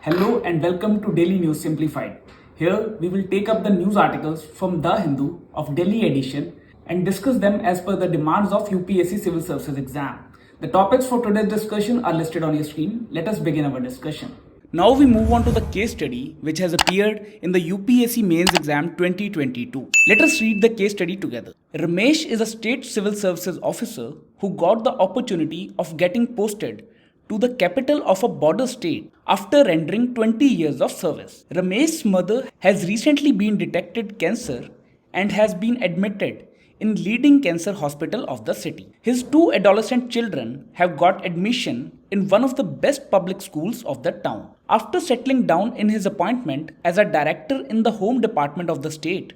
Hello and welcome to Daily News Simplified. Here we will take up the news articles from The Hindu of Delhi edition and discuss them as per the demands of UPSC Civil Services exam. The topics for today's discussion are listed on your screen. Let us begin our discussion. Now we move on to the case study which has appeared in the UPSC Mains Exam 2022. Let us read the case study together. Ramesh is a state civil services officer who got the opportunity of getting posted to the capital of a border state after rendering 20 years of service. Ramesh's mother has recently been detected cancer and has been admitted in leading cancer hospital of the city. His two adolescent children have got admission in one of the best public schools of the town. After settling down in his appointment as a director in the home department of the state,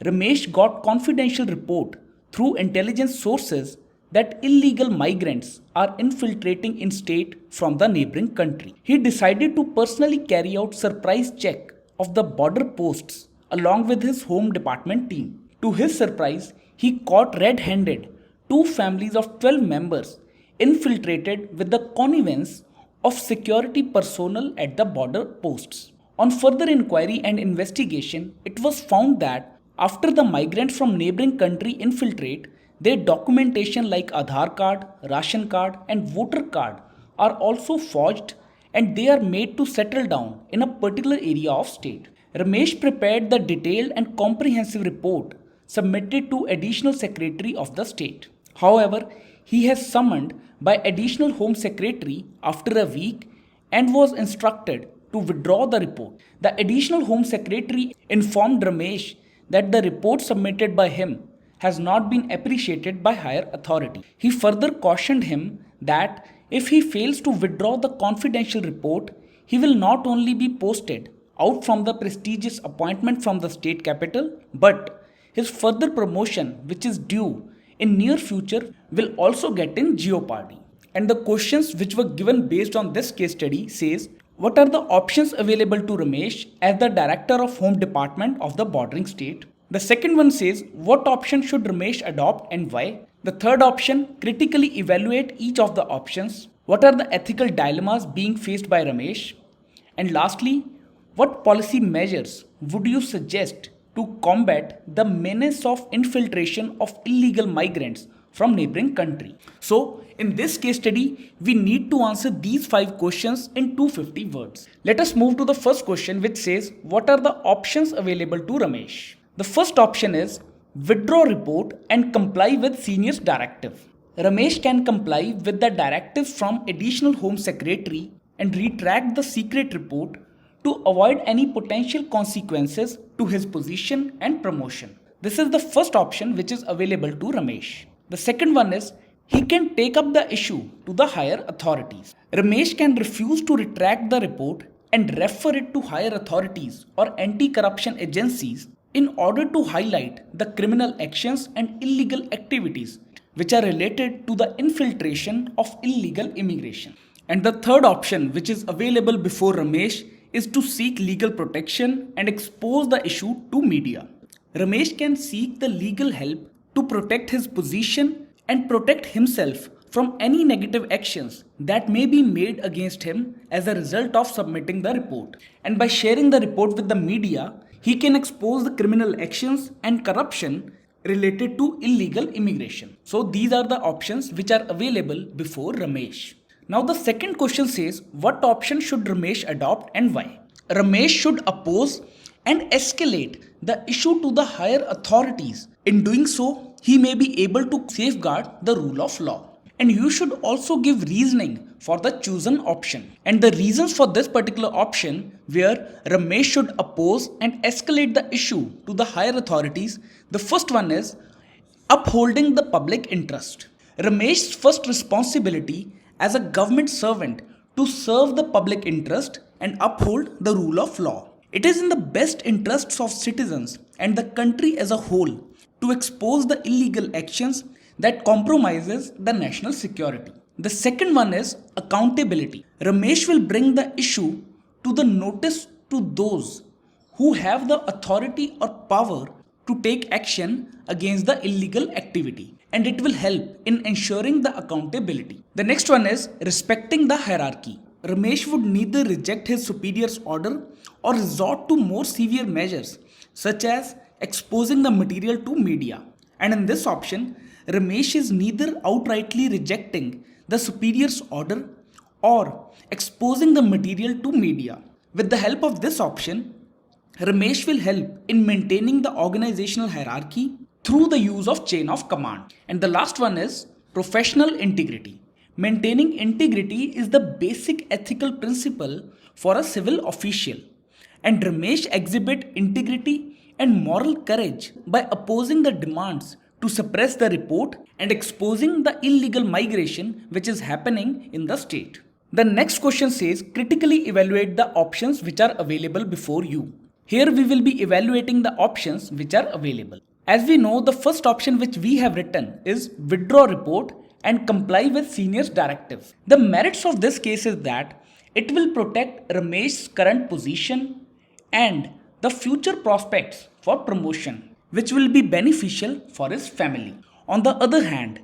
Ramesh got confidential report through intelligence sources that illegal migrants are infiltrating in state from the neighboring country. He decided to personally carry out surprise check of the border posts along with his home department team. To his surprise, he caught red-handed two families of 12 members infiltrated with the connivance of security personnel at the border posts. On further inquiry and investigation, it was found that after the migrants from neighboring country infiltrate, their documentation like Aadhaar card, ration card and voter card are also forged and they are made to settle down in a particular area of state. Ramesh prepared the detailed and comprehensive report submitted to Additional Secretary of the state. However, he has summoned by Additional Home Secretary after a week and was instructed to withdraw the report. The Additional Home Secretary informed Ramesh that the report submitted by him has not been appreciated by higher authority. He further cautioned him that if he fails to withdraw the confidential report, he will not only be posted out from the prestigious appointment from the state capital, but his further promotion, which is due in near future, will also get in jeopardy. And the questions which were given based on this case study says, what are the options available to Ramesh as the director of home department of the bordering state? The second one says, what option should Ramesh adopt and why? The third option, critically evaluate each of the options. What are the ethical dilemmas being faced by Ramesh? And lastly, what policy measures would you suggest to combat the menace of infiltration of illegal migrants from neighboring country? So, in this case study, we need to answer these 5 questions in 250 words. Let us move to the first question which says, what are the options available to Ramesh? The first option is withdraw report and comply with senior's directive. Ramesh can comply with the directive from Additional Home Secretary and retract the secret report to avoid any potential consequences to his position and promotion. This is the first option which is available to Ramesh. The second one is he can take up the issue to the higher authorities. Ramesh can refuse to retract the report and refer it to higher authorities or anti-corruption agencies in order to highlight the criminal actions and illegal activities which are related to the infiltration of illegal immigration. And the third option which is available before Ramesh is to seek legal protection and expose the issue to media. Ramesh can seek the legal help to protect his position and protect himself from any negative actions that may be made against him as a result of submitting the report. And by sharing the report with the media, he can expose the criminal actions and corruption related to illegal immigration. So these are the options which are available before Ramesh. Now the second question says, what option should Ramesh adopt and why? Ramesh should oppose and escalate the issue to the higher authorities. In doing so, he may be able to safeguard the rule of law. And you should also give reasoning for the chosen option. And the reasons for this particular option where Ramesh should oppose and escalate the issue to the higher authorities, the first one is upholding the public interest. Ramesh's first responsibility as a government servant to serve the public interest and uphold the rule of law. It is in the best interests of citizens and the country as a whole to expose the illegal actions that compromises the national security. The second one is accountability. Ramesh will bring the issue to the notice to those who have the authority or power to take action against the illegal activity, and it will help in ensuring the accountability. The next one is respecting the hierarchy. Ramesh would neither reject his superior's order or resort to more severe measures, such as exposing the material to media. And in this option, Ramesh is neither outrightly rejecting the superior's order or exposing the material to media. With the help of this option, Ramesh will help in maintaining the organizational hierarchy through the use of chain of command. And the last one is professional integrity. Maintaining integrity is the basic ethical principle for a civil official. And Ramesh exhibit integrity and moral courage by opposing the demands to suppress the report and exposing the illegal migration which is happening in the state. The next question says critically evaluate the options which are available before you. Here we will be evaluating the options which are available. As we know, the first option which we have written is withdraw report and comply with senior's directive. The merits of this case is that it will protect Ramesh's current position and the future prospects for promotion, which will be beneficial for his family. On the other hand,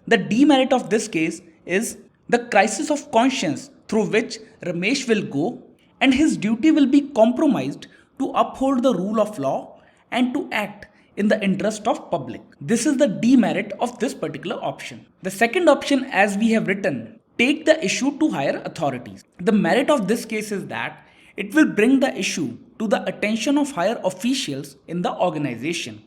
the demerit of this case is the crisis of conscience through which Ramesh will go, and his duty will be compromised to uphold the rule of law and to act in the interest of public. This is the demerit of this particular option. The second option, as we have written, take the issue to higher authorities. The merit of this case is that it will bring the issue to the attention of higher officials in the organization,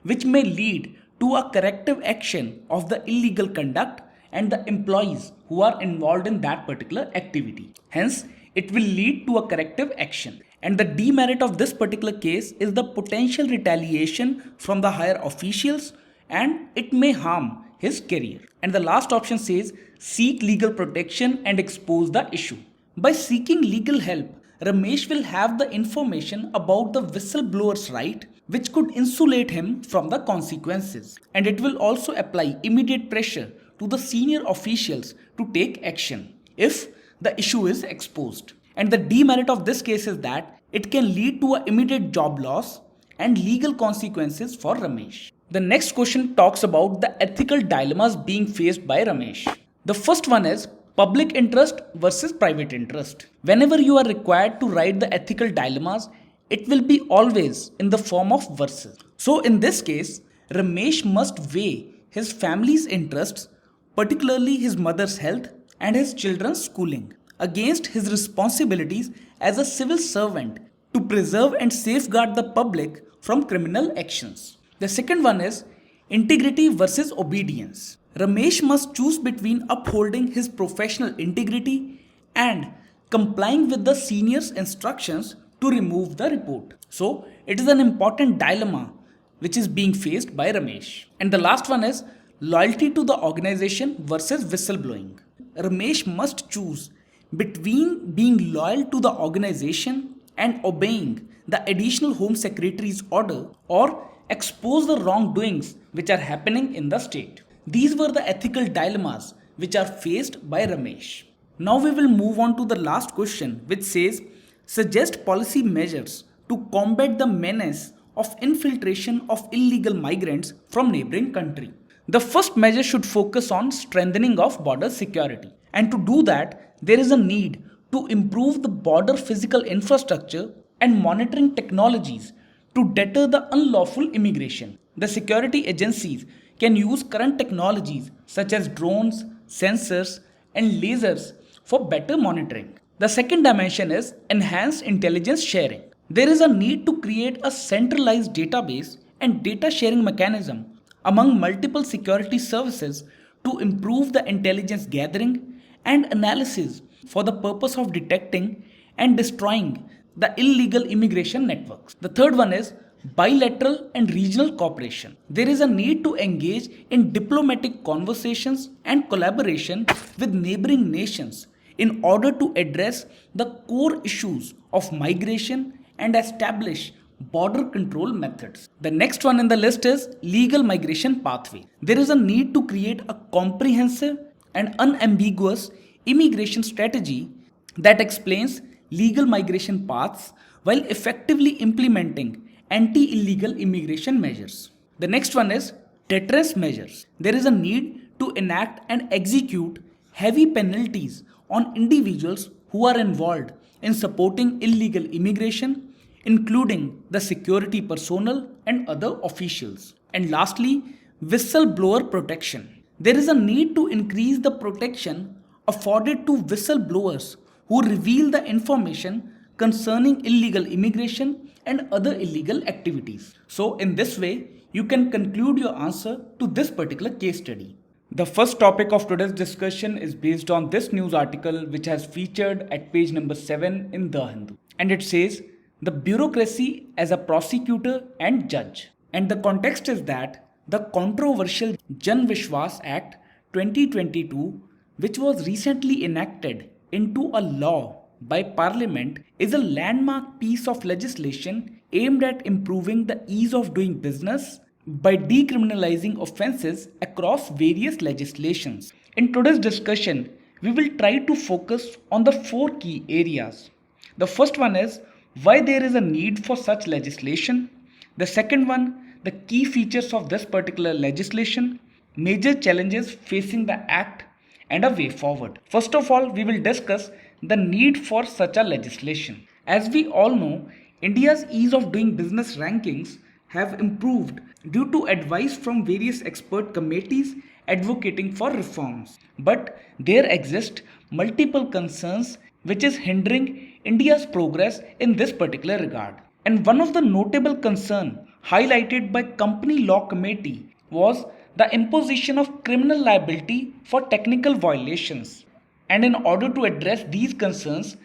which may lead to a corrective action of the illegal conduct and the employees who are involved in that particular activity. Hence, it will lead to a corrective action. And the demerit of this particular case is the potential retaliation from the higher officials, and it may harm his career. And the last option says seek legal protection and expose the issue. By seeking legal help, Ramesh will have the information about the whistleblower's right, which could insulate him from the consequences. And it will also apply immediate pressure to the senior officials to take action if the issue is exposed. And the demerit of this case is that it can lead to an immediate job loss and legal consequences for Ramesh. The next question talks about the ethical dilemmas being faced by Ramesh. The first one is public interest versus private interest. Whenever you are required to write the ethical dilemmas, it will be always in the form of verses. So in this case, Ramesh must weigh his family's interests, particularly his mother's health and his children's schooling, against his responsibilities as a civil servant to preserve and safeguard the public from criminal actions. The second one is integrity versus obedience. Ramesh must choose between upholding his professional integrity and complying with the senior's instructions to remove the report. So, it is an important dilemma which is being faced by Ramesh. And the last one is loyalty to the organization versus whistleblowing. Ramesh must choose between being loyal to the organization and obeying the additional Home Secretary's order or expose the wrongdoings which are happening in the state. These were the ethical dilemmas which are faced by Ramesh. Now we will move on to the last question, which says suggest policy measures to combat the menace of infiltration of illegal migrants from neighboring country. The first measure should focus on strengthening of border security. And to do that, there is a need to improve the border physical infrastructure and monitoring technologies to deter the unlawful immigration. The security agencies can use current technologies such as drones, sensors, and lasers for better monitoring. The second dimension is enhanced intelligence sharing. There is a need to create a centralized database and data sharing mechanism among multiple security services to improve the intelligence gathering and analysis for the purpose of detecting and destroying the illegal immigration networks. The third one is bilateral and regional cooperation. There is a need to engage in diplomatic conversations and collaboration with neighboring nations in order to address the core issues of migration and establish border control methods. The next one in the list is legal migration pathway. There is a need to create a comprehensive and unambiguous immigration strategy that explains legal migration paths while effectively implementing anti-illegal immigration measures. The next one is deterrence measures. There is a need to enact and execute heavy penalties on individuals who are involved in supporting illegal immigration, including the security personnel and other officials. And lastly, whistleblower protection. There is a need to increase the protection afforded to whistleblowers who reveal the information concerning illegal immigration and other illegal activities. So, in this way, you can conclude your answer to this particular case study. The first topic of today's discussion is based on this news article which has featured at page number 7 in The Hindu. And it says, the bureaucracy as a prosecutor and judge. And the context is that the controversial Jan Vishwas Act 2022, which was recently enacted into a law by Parliament, is a landmark piece of legislation aimed at improving the ease of doing business by decriminalizing offences across various legislations. In today's discussion, we will try to focus on the 4 key areas. The first one is why there is a need for such legislation. The second one, the key features of this particular legislation, major challenges facing the act, and a way forward. First of all, we will discuss the need for such a legislation. As we all know, India's ease of doing business rankings have improved due to advice from various expert committees advocating for reforms. But there exist multiple concerns which is hindering India's progress in this particular regard. And one of the notable concerns highlighted by Company Law Committee was the imposition of criminal liability for technical violations. And in order to address these concerns,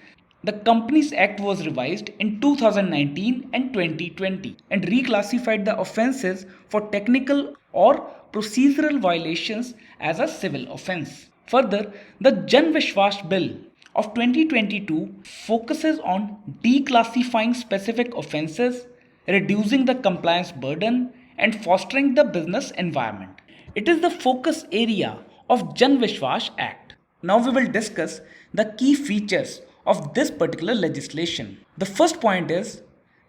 the Companies Act was revised in 2019 and 2020 and reclassified the offences for technical or procedural violations as a civil offence. Further, the Jan Vishwas Bill of 2022 focuses on declassifying specific offences, reducing the compliance burden, and fostering the business environment. It is the focus area of Jan Vishwas Act. Now we will discuss the key features of this particular legislation. The first point is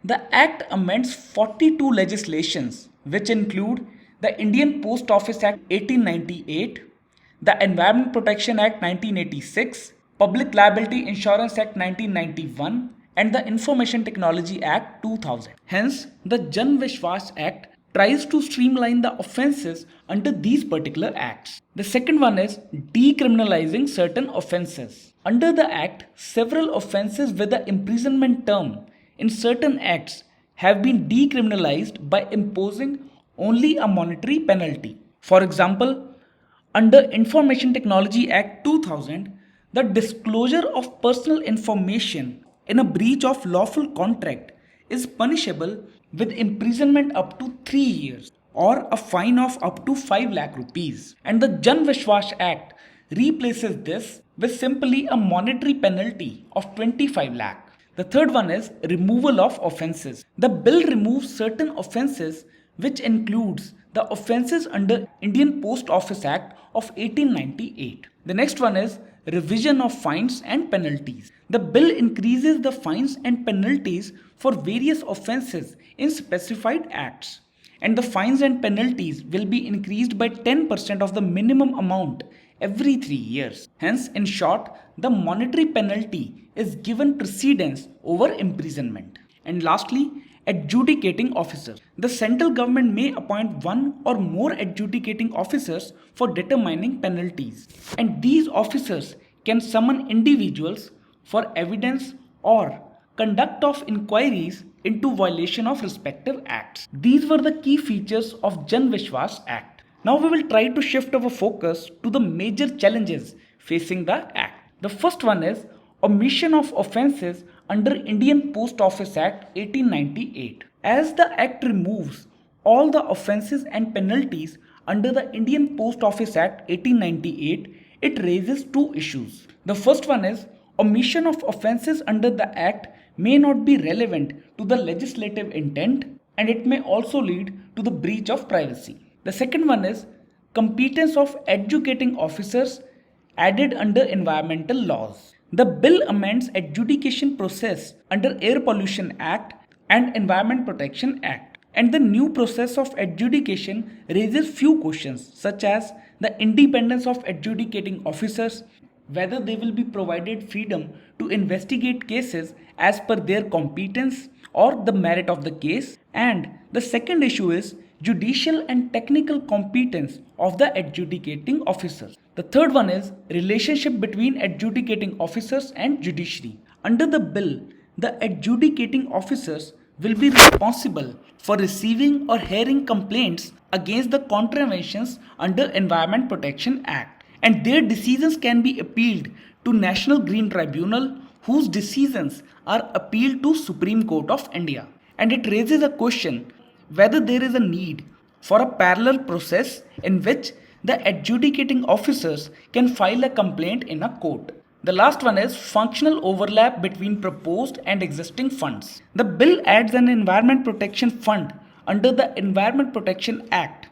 the Act amends 42 legislations which include the Indian Post Office Act 1898, the Environment Protection Act 1986, Public Liability Insurance Act 1991, and the Information Technology Act 2000. Hence, the Jan Vishwas Act tries to streamline the offences under these particular acts. The second one is decriminalizing certain offences. Under the act, several offences with the imprisonment term in certain acts have been decriminalized by imposing only a monetary penalty. For example, under Information Technology Act 2000, the disclosure of personal information in a breach of lawful contract is punishable with imprisonment up to 3 years or a fine of up to 5 lakh rupees. And the Jan Vishwas Act replaces this with simply a monetary penalty of 25 lakh. The third one is removal of offences. The bill removes certain offences which includes the offences under Indian Post Office Act of 1898. The next one is revision of fines and penalties. The bill increases the fines and penalties for various offences in specified acts, and the fines and penalties will be increased by 10% of the minimum amount every 3 years. Hence, in short, the monetary penalty is given precedence over imprisonment. And lastly, adjudicating officers. The central government may appoint one or more adjudicating officers for determining penalties, and these officers can summon individuals for evidence or conduct of inquiries into violation of respective acts. These were the key features of Jan Vishwas Act. Now we will try to shift our focus to the major challenges facing the Act. The first one is omission of offences under Indian Post Office Act 1898. As the Act removes all the offences and penalties under the Indian Post Office Act 1898, it raises two issues. The first one is omission of offences under the Act may not be relevant to the legislative intent, and it may also lead to the breach of privacy. The second one is competence of adjudicating officers added under environmental laws. The bill amends adjudication process under Air Pollution Act and Environment Protection Act, and the new process of adjudication raises few questions such as the independence of adjudicating officers, whether they will be provided freedom to investigate cases as per their competence or the merit of the case. And the second issue is judicial and technical competence of the adjudicating officers. The third one is relationship between adjudicating officers and judiciary. Under the bill, the adjudicating officers will be responsible for receiving or hearing complaints against the contraventions under Environment Protection Act, and their decisions can be appealed to National Green Tribunal, whose decisions are appealed to Supreme Court of India. And it raises a question whether there is a need for a parallel process in which the adjudicating officers can file a complaint in a court. The last one is functional overlap between proposed and existing funds. The bill adds an Environment Protection Fund under the Environment Protection Act,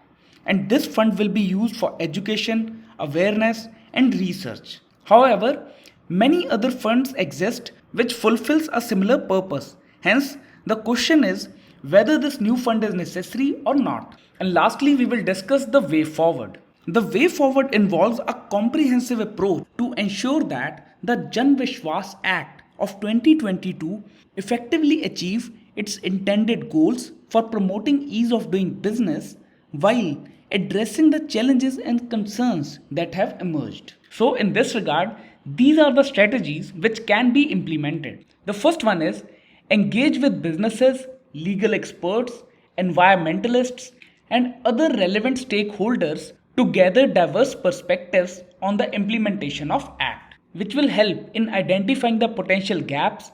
and this fund will be used for education, awareness, and research. However, many other funds exist which fulfills a similar purpose. Hence, the question is whether this new fund is necessary or not. And lastly, we will discuss the way forward. The way forward involves a comprehensive approach to ensure that the Jan Vishwas Act of 2022 effectively achieve its intended goals for promoting ease of doing business while addressing the challenges and concerns that have emerged. So in this regard, these are the strategies which can be implemented. The first one is engage with businesses, legal experts, environmentalists, and other relevant stakeholders to gather diverse perspectives on the implementation of Act, which will help in identifying the potential gaps,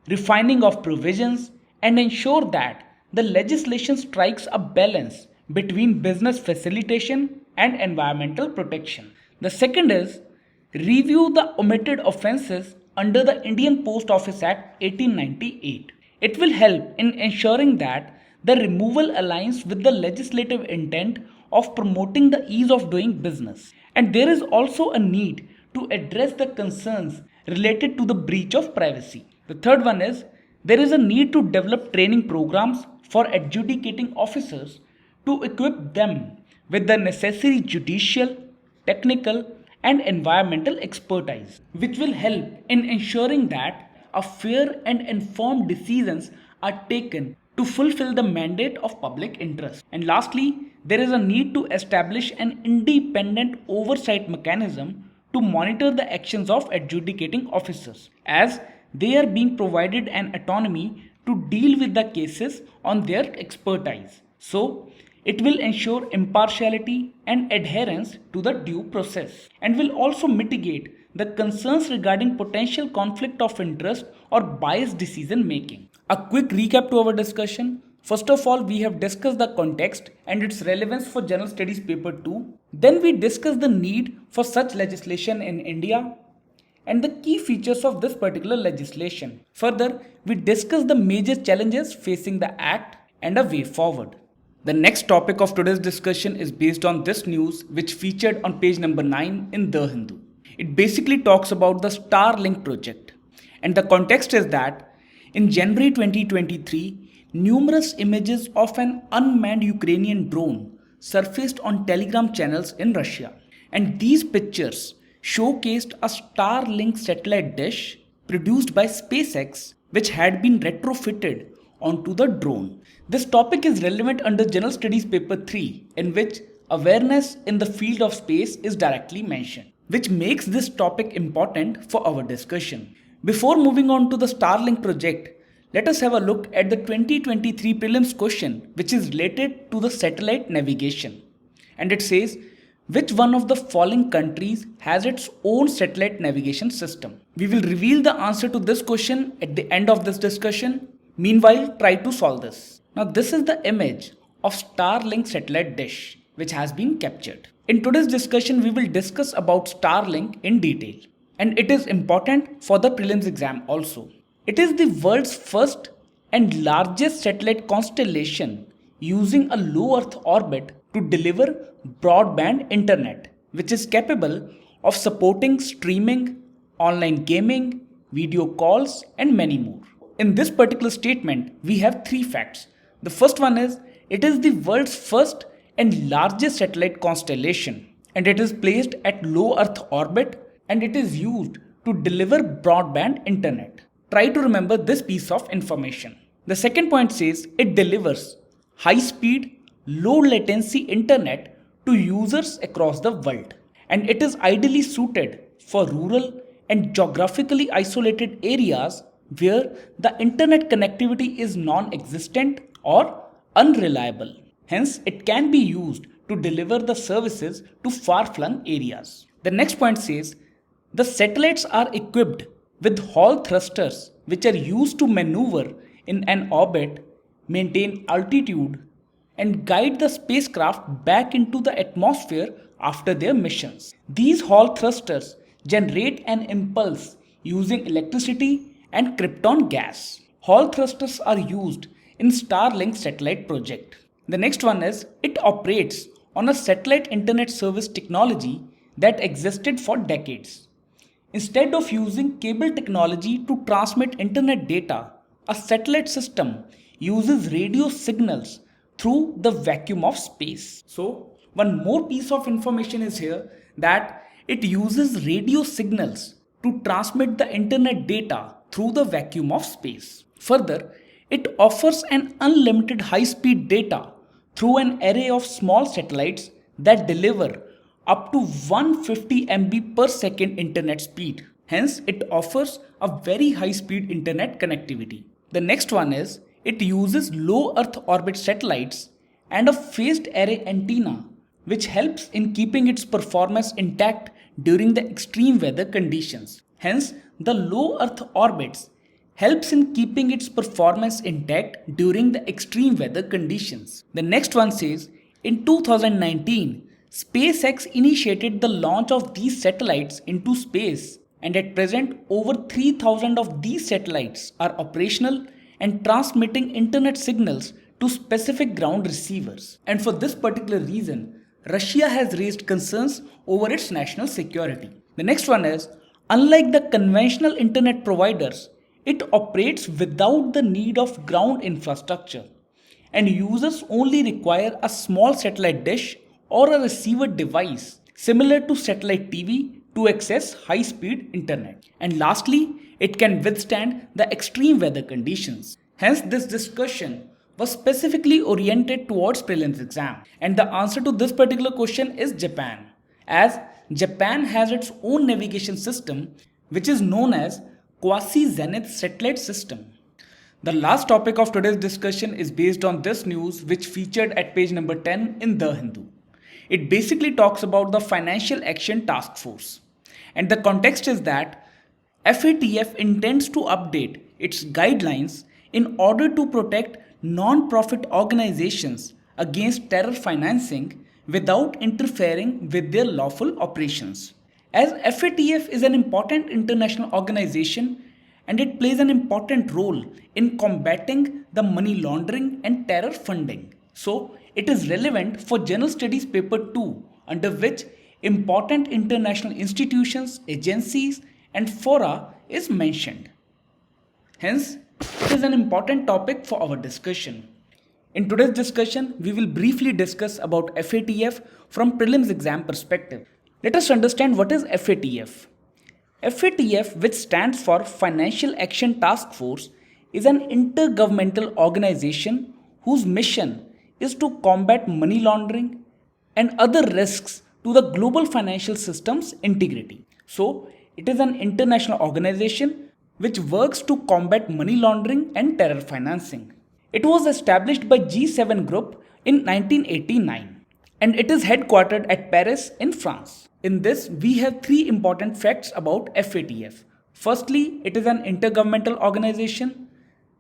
refining of provisions, and ensure that the legislation strikes a balance between business facilitation and environmental protection. The second is review the omitted offences under the Indian Post Office Act 1898. It will help in ensuring that the removal aligns with the legislative intent of promoting the ease of doing business. And there is also a need to address the concerns related to the breach of privacy. The third one is there is a need to develop training programs for adjudicating officers to equip them with the necessary judicial, technical, and environmental expertise, which will help in ensuring that a fair and informed decisions are taken to fulfill the mandate of public interest. And lastly, there is a need to establish an independent oversight mechanism to monitor the actions of adjudicating officers, as they are being provided an autonomy to deal with the cases on their expertise. So, it will ensure impartiality and adherence to the due process, and will also mitigate the concerns regarding potential conflict of interest or biased decision making. A quick recap to our discussion. First of all, we have discussed the context and its relevance for General Studies Paper 2. Then we discussed the need for such legislation in India and the key features of this particular legislation. Further, we discussed the major challenges facing the Act and a way forward. The next topic of today's discussion is based on this news which featured on page number 9 in The Hindu. It basically talks about the Starlink project. And the context is that in January 2023, numerous images of an unmanned Ukrainian drone surfaced on Telegram channels in Russia. And these pictures showcased a Starlink satellite dish produced by SpaceX, which had been retrofitted onto the drone. This topic is relevant under General Studies Paper 3, in which awareness in the field of space is directly mentioned, which makes this topic important for our discussion. Before moving on to the Starlink project, let us have a look at the 2023 prelims question, which is related to the satellite navigation. And it says, which one of the following countries has its own satellite navigation system? We will reveal the answer to this question at the end of this discussion. Meanwhile, try to solve this. Now, this is the image of Starlink satellite dish, which has been captured. In today's discussion, we will discuss about Starlink in detail. And it is important for the prelims exam also. It is the world's first and largest satellite constellation using a low Earth orbit to deliver broadband internet, which is capable of supporting streaming, online gaming, video calls, and many more. In this particular statement, we have three facts. The first one is, it is the world's first and largest satellite constellation, and it is placed at low Earth orbit and it is used to deliver broadband internet. Try to remember this piece of information. The second point says it delivers high speed, low latency internet to users across the world, and it is ideally suited for rural and geographically isolated areas where the internet connectivity is non existent or unreliable. Hence, it can be used to deliver the services to far flung areas. The next point says the satellites are equipped with Hall thrusters which are used to maneuver in an orbit, maintain altitude, and guide the spacecraft back into the atmosphere after their missions. These Hall thrusters generate an impulse using electricity and krypton gas. Hall thrusters are used in Starlink satellite project. The next one is it operates on a satellite internet service technology that existed for decades. Instead of using cable technology to transmit internet data, a satellite system uses radio signals through the vacuum of space. So, one more piece of information is here that it uses radio signals to transmit the internet data through the vacuum of space. Further, it offers an unlimited high-speed data through an array of small satellites that deliver up to 150 MB per second internet speed. Hence, it offers a very high-speed internet connectivity. The next one is it uses low Earth orbit satellites and a phased array antenna, which helps in keeping its performance intact during the extreme weather conditions. Hence, the low Earth orbits helps in keeping its performance intact during the extreme weather conditions. The next one says, in 2019, SpaceX initiated the launch of these satellites into space, and at present over 3,000 of these satellites are operational and transmitting internet signals to specific ground receivers. And for this particular reason, Russia has raised concerns over its national security. The next one is, unlike the conventional internet providers, it operates without the need of ground infrastructure, and users only require a small satellite dish or a receiver device similar to satellite TV to access high-speed internet. And lastly, it can withstand the extreme weather conditions. Hence, this discussion was specifically oriented towards prelims exam. And the answer to this particular question is Japan, as Japan has its own navigation system which is known as quasi-zenith satellite system. The last topic of today's discussion is based on this news which featured at page number 10 in The Hindu. It basically talks about the Financial Action Task Force. And the context is that FATF intends to update its guidelines in order to protect non-profit organizations against terror financing without interfering with their lawful operations. As FATF is an important international organization and it plays an important role in combating the money laundering and terror funding. So, it is relevant for General Studies Paper 2, under which important international institutions, agencies, and fora is mentioned. Hence, it is an important topic for our discussion. In today's discussion, we will briefly discuss about FATF from prelims exam perspective. Let us understand what is FATF. FATF, which stands for Financial Action Task Force, is an intergovernmental organization whose mission is to combat money laundering and other risks to the global financial system's integrity. So, it is an international organization which works to combat money laundering and terror financing. It was established by G7 Group in 1989 and it is headquartered at Paris in France. In this, we have three important facts about FATF. Firstly, it is an intergovernmental organization.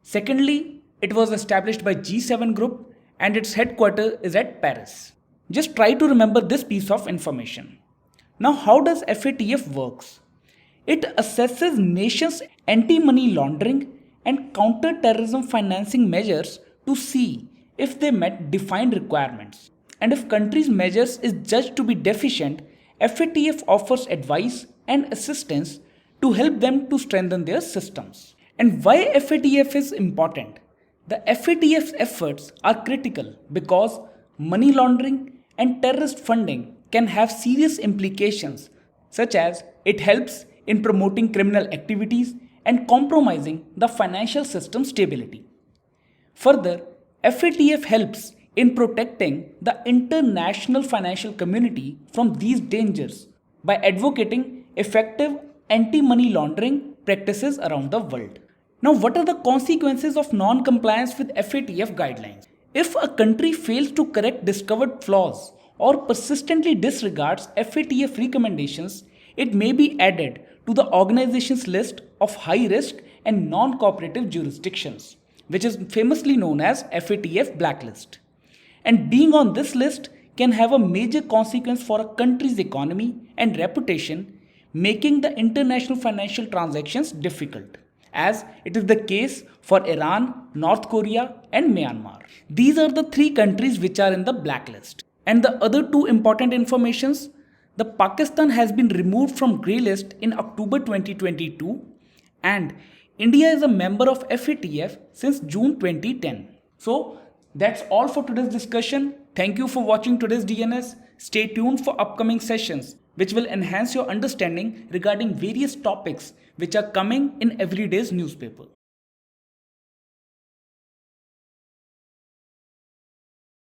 Secondly, it was established by G7 Group and its headquarters is at Paris. Just try to remember this piece of information. Now, how does FATF works? It assesses nations' anti-money laundering and counter-terrorism financing measures to see if they met defined requirements. And if countries' measures is judged to be deficient, FATF offers advice and assistance to help them to strengthen their systems. And why FATF is important? The FATF's efforts are critical because money laundering and terrorist funding can have serious implications such as it helps in promoting criminal activities and compromising the financial system stability. Further, FATF helps in protecting the international financial community from these dangers by advocating effective anti-money laundering practices around the world. Now, what are the consequences of non-compliance with FATF guidelines? If a country fails to correct discovered flaws or persistently disregards FATF recommendations, it may be added to the organization's list of high-risk and non-cooperative jurisdictions, which is famously known as FATF blacklist. And being on this list can have a major consequence for a country's economy and reputation, making the international financial transactions difficult, as it is the case for Iran, North Korea, and Myanmar. These are the three countries which are in the blacklist. And the other two important informations, the Pakistan has been removed from grey list in October 2022, and India is a member of FATF since June 2010. So that's all for today's discussion. Thank you for watching today's DNS. Stay tuned for upcoming sessions which will enhance your understanding regarding various topics which are coming in everyday's newspaper.